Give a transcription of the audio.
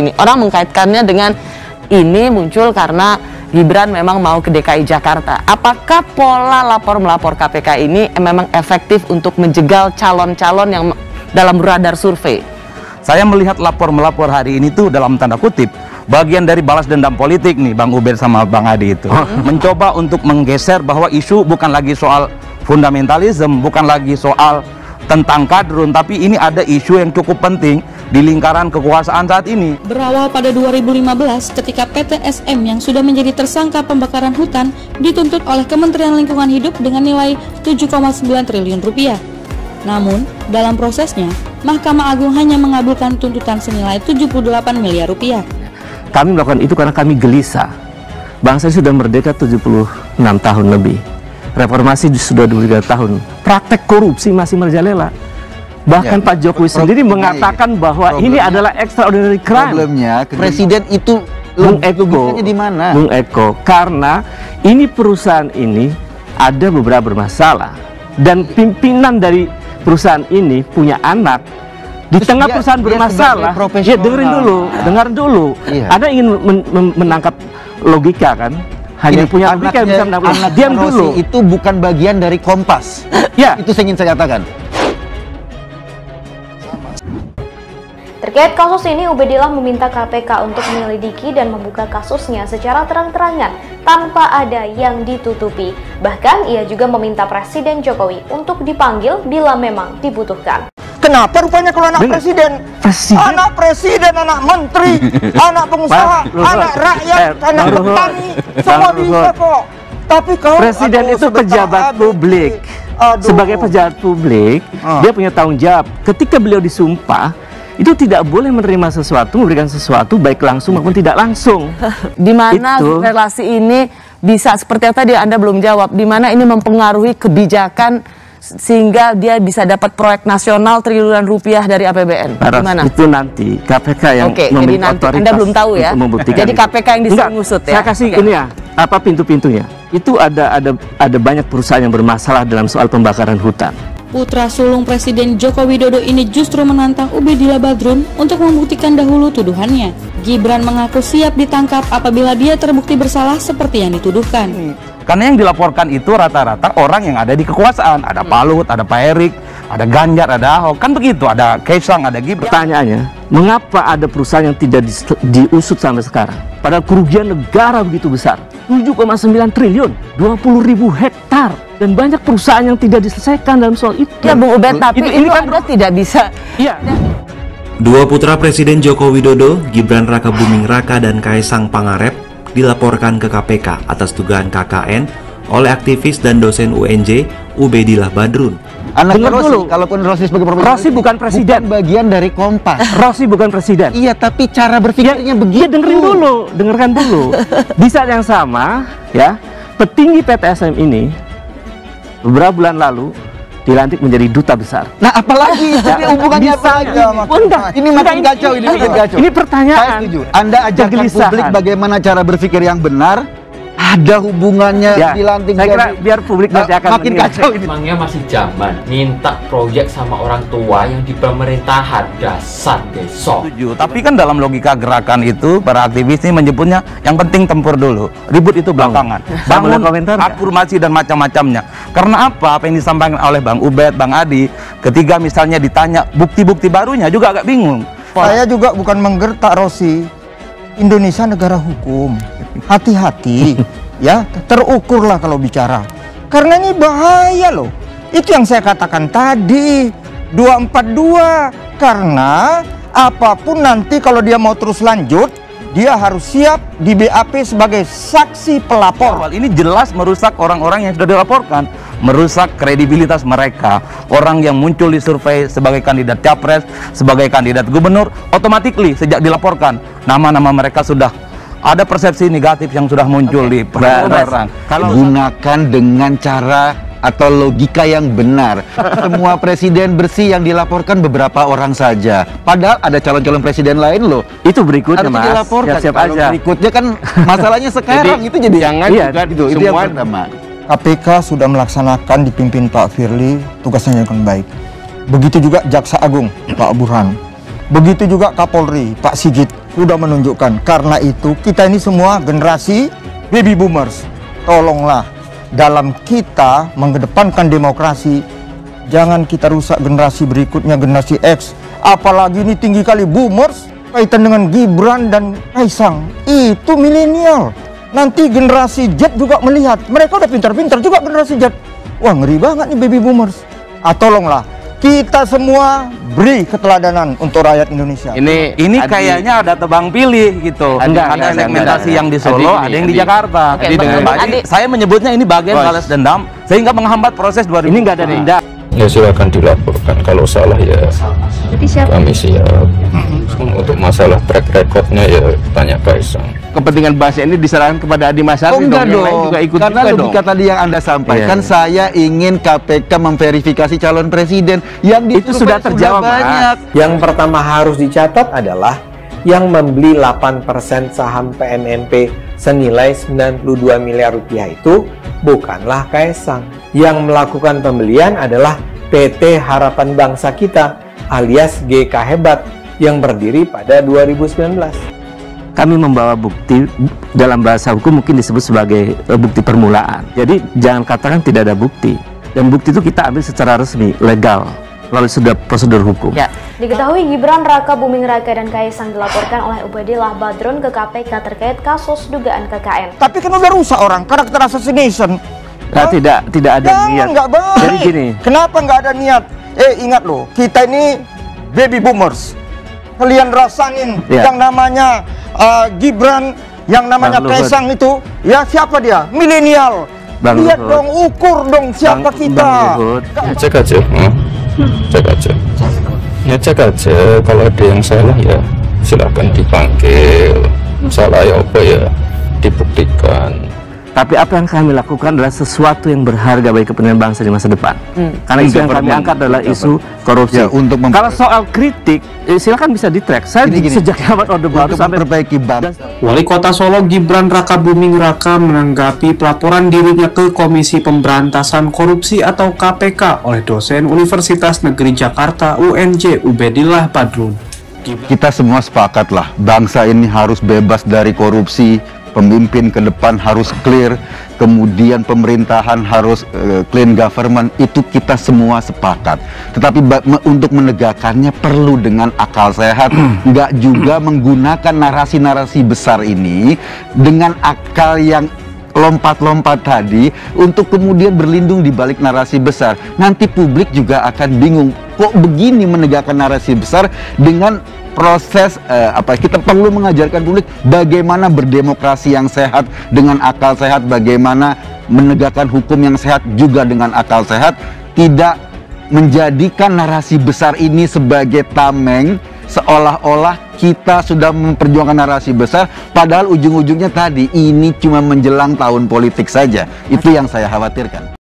ini. Orang mengkaitkannya dengan ini muncul karena Gibran memang mau ke DKI Jakarta. Apakah pola lapor-melapor KPK ini memang efektif untuk menjegal calon-calon yang dalam radar survei? Saya melihat lapor-melapor hari ini tuh dalam tanda kutip bagian dari balas dendam politik nih Bang Ubed sama Bang Adi itu. Mencoba untuk menggeser bahwa isu bukan lagi soal fundamentalisme, bukan lagi soal tentang kadrun, tapi ini ada isu yang cukup penting di lingkaran kekuasaan saat ini. Berawal pada 2015 ketika PT SM yang sudah menjadi tersangka pembakaran hutan dituntut oleh Kementerian Lingkungan Hidup dengan nilai 7,9 triliun rupiah. Namun, dalam prosesnya, Mahkamah Agung hanya mengabulkan tuntutan senilai 78 miliar rupiah. Kami melakukan itu karena kami gelisah. Bangsa sudah merdeka 76 tahun lebih. Reformasi sudah 23 tahun. Praktek korupsi masih merajalela. Bahkan Pak Jokowi sendiri mengatakan bahwa ini adalah extraordinary crime. Problemnya, Presiden itu logikanya di mana? Bung Eko, karena ini perusahaan ini ada beberapa bermasalah. Dan pimpinan dari perusahaan ini punya anak. Di tengah perusahaan bermasalah, ya dengerin dulu. Iya. Anda ingin menangkap logika kan? Hanya punya logika yang bisa menangkap. Diam dulu. Itu bukan bagian dari Kompas. Ya, itu ingin saya katakan. Terkait kasus ini, Ubedillah meminta KPK untuk menyelidiki dan membuka kasusnya secara terang-terangan tanpa ada yang ditutupi. Bahkan ia juga meminta Presiden Jokowi untuk dipanggil bila memang dibutuhkan. Kenapa rupanya kalau anak presiden? Anak presiden, anak menteri, anak pengusaha, anak rakyat, anak petani, semua bisa kok. Tapi kalau presiden itu pejabat publik. Sebagai pejabat publik, dia punya tanggung jawab. Ketika beliau disumpah, itu tidak boleh menerima sesuatu, memberikan sesuatu baik langsung maupun tidak langsung. Di mana relasi ini bisa seperti yang tadi Anda belum jawab, di mana ini mempengaruhi kebijakan sehingga dia bisa dapat proyek nasional triliunan rupiah dari APBN. Gimana? Itu nanti KPK yang memiliki otoritas. Anda belum tahu ya. Jadi KPK yang disuruh ngusut ya. Saya kasih ini ya, apa pintu-pintunya. Itu ada banyak perusahaan yang bermasalah dalam soal pembakaran hutan. Putra sulung Presiden Joko Widodo ini justru menantang Ubedillah Badrun untuk membuktikan dahulu tuduhannya. Gibran mengaku siap ditangkap apabila dia terbukti bersalah seperti yang dituduhkan. Karena yang dilaporkan itu rata-rata orang yang ada di kekuasaan. Ada Pak Luhut, ada Pak Erik, ada Ganjar, ada Ahok. Kan begitu, ada Kaisang, ada Gibran. Pertanyaannya, mengapa ada perusahaan yang tidak diusut sampai sekarang? Padahal kerugian negara begitu besar. 7,9 triliun, 20.000 hektar. Dan banyak perusahaan yang tidak diselesaikan dalam soal itu. Ya Bung Ubed, tapi ini kan Anda tidak bisa. Iya. Dua putra Presiden Joko Widodo, Gibran Rakabuming Raka dan Kaisang Pangarep, dilaporkan ke KPK atas dugaan KKN oleh aktivis dan dosen UNJ Ubedillah Badrun. Anak Rossi, kalaupun Rossi sebagai profesor, Rossi bukan presiden, bukan bagian dari Kompas. Rossi bukan presiden. Iya, tapi cara berpikirnya begitu. Dengarkan dulu. Di saat yang sama, ya, petinggi PT SM ini beberapa bulan lalu dilantik menjadi duta besar. Nah, apalagi ini hubungannya apa lagi? Ini makin kacau, ini makin kacau. Ini pertanyaan. Saya setuju. Anda ajarkan publik bagaimana cara berpikir yang benar. Ada hubungannya dilantik. Saya kira biar publik nanti akan makin kacau ini. Emangnya masih zaman minta proyek sama orang tua yang di pemerintahan, dasar besok. Setuju. Tapi kan dalam logika gerakan itu para aktivis ini menyebutnya yang penting tempur dulu, ribut itu belakangan. Bangun afirmasi dan macam-macamnya. Karena apa yang disampaikan oleh Bang Ubed, Bang Adi, ketika misalnya ditanya bukti-bukti barunya juga agak bingung. Saya juga bukan menggertak Rossi. Indonesia negara hukum. Hati-hati, ya, terukurlah kalau bicara. Karena ini bahaya loh. Itu yang saya katakan tadi, 242. Karena apapun nanti kalau dia mau terus lanjut, dia harus siap di BAP sebagai saksi pelapor. Ini jelas merusak orang-orang yang sudah dilaporkan, merusak kredibilitas mereka. Orang yang muncul di survei sebagai kandidat capres, sebagai kandidat gubernur, otomatis sejak dilaporkan nama-nama mereka sudah ada persepsi negatif yang sudah muncul di orang. Kalau gunakan dengan cara atau logika yang benar. Semua presiden bersih yang dilaporkan beberapa orang saja. Padahal ada calon-calon presiden lain loh. Itu berikutnya, Mas. Siap-siap aja. Berikutnya kan masalahnya sekarang itu jadi jangan juga gitu. Itu yang pertama. KPK sudah melaksanakan dipimpin Pak Firly tugasnya dengan baik. Begitu juga Jaksa Agung Pak Burhan. Begitu juga Kapolri Pak Sigit. sudah menunjukkan. Karena itu kita ini semua generasi baby boomers, tolonglah dalam kita mengedepankan demokrasi, jangan kita rusak generasi berikutnya, generasi X. Apalagi ini tinggi kali boomers kaitan dengan Gibran dan Kaisang, itu milenial. Nanti generasi Z juga melihat, mereka udah pintar-pintar juga generasi Z. Wah, ngeri banget nih baby boomers. Tolonglah kita semua beri keteladanan untuk rakyat Indonesia. Ini kayaknya ada tebang pilih gitu. Ada segmentasi yang di Solo, ada yang di Jakarta. Oke, Jadi saya menyebutnya ini bagian balas dendam sehingga menghambat proses 2000. Ini nggak ada dendam. Ya silakan dilaporkan, kalau salah ya kami siap. Untuk masalah track recordnya ya tanya Kaisang. Kepentingan bahasa ini diserahkan kepada Adi Masyari. Enggak dong, karena logika tadi yang Anda sampaikan, saya ingin KPK memverifikasi calon presiden yang itu sudah terjawab banyak. Yang pertama harus dicatat adalah yang membeli 8% saham PNNP senilai 92 miliar rupiah itu bukanlah Kaisang. Yang melakukan pembelian adalah PT Harapan Bangsa Kita alias GK Hebat yang berdiri pada 2019. Kami membawa bukti, dalam bahasa hukum mungkin disebut sebagai bukti permulaan. Jadi jangan katakan tidak ada bukti. Dan bukti itu kita ambil secara resmi, legal, melalui sudah prosedur hukum. Ya. Diketahui Gibran Raka Buming Raka dan Kaisang dilaporkan oleh Ubedillah Badrun ke KPK terkait kasus dugaan KKN. Tapi kan udah rusak orang, karakter assassination. Nah, tidak ada niat. Nggak baik. Jadi gini. Kenapa nggak ada niat? Ingat loh, kita ini baby boomers. Kalian rasain yang namanya Gibran, yang namanya Kaisang itu, ya siapa dia? Milenial. Lihat dong, ukur dong siapa kita. Cek aja, cek aja. Ya cek aja, kalau ada yang salah ya silahkan dipanggil. Salah ya apa ya dibuktikan. Tapi apa yang kami lakukan adalah sesuatu yang berharga bagi kepentingan bangsa di masa depan. Karena isu yang kami angkat adalah isu korupsi. Ya, kalau soal kritik, silakan bisa di-track. Saya sejak zaman Orde Baru sampai memperbaiki bangsa. Wali Kota Solo Gibran Raka Buming Raka menanggapi pelaporan dirinya ke Komisi Pemberantasan Korupsi atau KPK oleh dosen Universitas Negeri Jakarta UNJ Ubedillah Badrun. Kita semua sepakatlah, bangsa ini harus bebas dari korupsi. Pemimpin ke depan harus clear, kemudian pemerintahan harus clean government, itu kita semua sepakat. Tetapi untuk menegakkannya perlu dengan akal sehat, nggak juga menggunakan narasi-narasi besar ini dengan akal yang lompat-lompat tadi untuk kemudian berlindung di balik narasi besar. Nanti publik juga akan bingung, kok begini menegakkan narasi besar dengan proses kita perlu mengajarkan publik bagaimana berdemokrasi yang sehat dengan akal sehat, bagaimana menegakkan hukum yang sehat juga dengan akal sehat, tidak menjadikan narasi besar ini sebagai tameng seolah-olah kita sudah memperjuangkan narasi besar padahal ujung-ujungnya tadi ini cuma menjelang tahun politik saja. Itu yang saya khawatirkan.